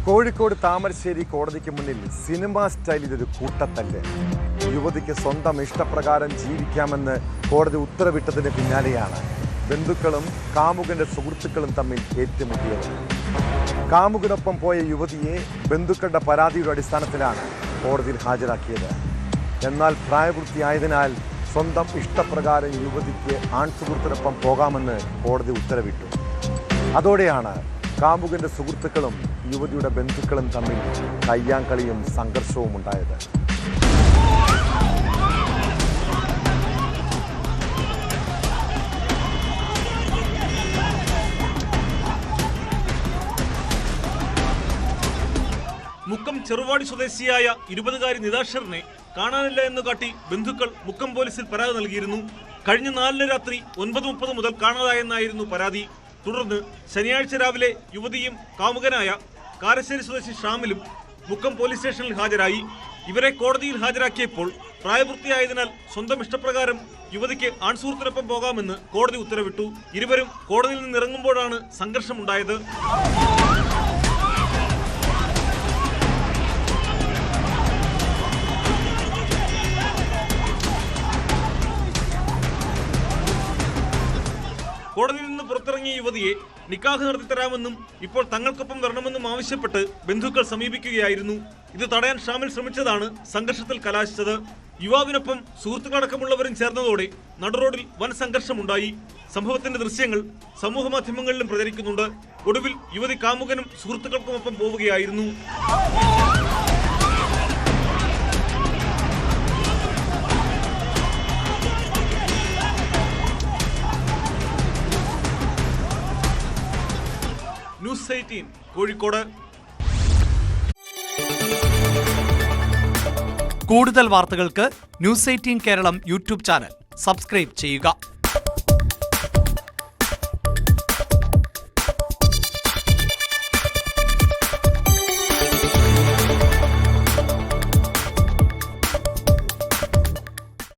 കോഴിക്കോട് താമരശ്ശേരി കോടതിക്ക് മുന്നിൽ സിനിമാ സ്റ്റൈലിലൊരു കൂട്ടത്തല്ല്. യുവതിക്ക് സ്വന്തം ഇഷ്ടപ്രകാരം ജീവിക്കാമെന്ന് കോടതി ഉത്തരവിട്ടതിന് പിന്നാലെയാണ് ബന്ധുക്കളും കാമുകന്റെ സുഹൃത്തുക്കളും തമ്മിൽ ഏറ്റുമുട്ടിയത്. കാമുകനൊപ്പം പോയ യുവതിയെ ബന്ധുക്കളുടെ പരാതിയുടെ അടിസ്ഥാനത്തിലാണ് കോടതിയിൽ ഹാജരാക്കിയത്. എന്നാൽ പ്രായപൂർത്തിയായതിനാൽ സ്വന്തം ഇഷ്ടപ്രകാരം യുവതിക്ക് ആൺസുഹൃത്തിനൊപ്പം പോകാമെന്ന് കോടതി ഉത്തരവിട്ടു. അതോടെയാണ് കാമുകന്റെ സുഹൃത്തുക്കളും യുവതിയുടെ ബന്ധുക്കളും തമ്മിൽ കയ്യാങ്കളിയും സംഘർഷവും ഉണ്ടായത്. മുക്കം ചെറുവാടി സ്വദേശിയായ 20-കാരി നിതാഷറിനെ കാണാനില്ല എന്ന് കാട്ടി ബന്ധുക്കൾ മുക്കം പോലീസിൽ പരാതി നൽകിയിരുന്നു. കഴിഞ്ഞ 4 രാത്രി 9:30 മുതൽ കാണാതായെന്നായിരുന്നു പരാതി. തുടർന്ന് ശനിയാഴ്ച രാവിലെ യുവതിയും കാമുകനായ കാരശ്ശേരി സ്വദേശി ഷാമിലും മുക്കം പോലീസ് സ്റ്റേഷനിൽ ഹാജരായി. ഇവരെ കോടതിയിൽ ഹാജരാക്കിയപ്പോൾ പ്രായപൂർത്തിയായതിനാൽ സ്വന്തം ഇഷ്ടപ്രകാരം യുവതിക്ക് ആൺസുഹൃത്തിനൊപ്പം പോകാമെന്ന് കോടതി ഉത്തരവിട്ടു. ഇരുവരും കോടതിയിൽ നിന്നിറങ്ങുമ്പോഴാണ് സംഘർഷമുണ്ടായത്. കോടതിയിൽ നിന്ന് പുറത്തിറങ്ങിയ യുവതിയെ നിക്കാഹ് നടത്തിത്തരാമെന്നും ഇപ്പോൾ തങ്ങൾക്കൊപ്പം വരണമെന്നും ആവശ്യപ്പെട്ട് ബന്ധുക്കൾ സമീപിക്കുകയായിരുന്നു. ഇത് തടയാൻ ഷാമിൽ ശ്രമിച്ചതാണ് സംഘർഷത്തിൽ കലാശിച്ചത്. യുവാവിനൊപ്പം സുഹൃത്തുക്കളടക്കമുള്ളവരും ചേർന്നതോടെ നടുറോഡിൽ വൻ സംഘർഷമുണ്ടായി. സംഭവത്തിന്റെ ദൃശ്യങ്ങൾ സമൂഹ മാധ്യമങ്ങളിലും പ്രചരിക്കുന്നുണ്ട്. ഒടുവിൽ യുവതി കാമുകനും സുഹൃത്തുക്കൾക്കുമൊപ്പം പോവുകയായിരുന്നു. ന്യൂസ് 18 കോഴിക്കോട്. കൂടുതൽ വാർത്തകൾക്ക് news 18 Keralam YouTube channel subscribe ചെയ്യുക.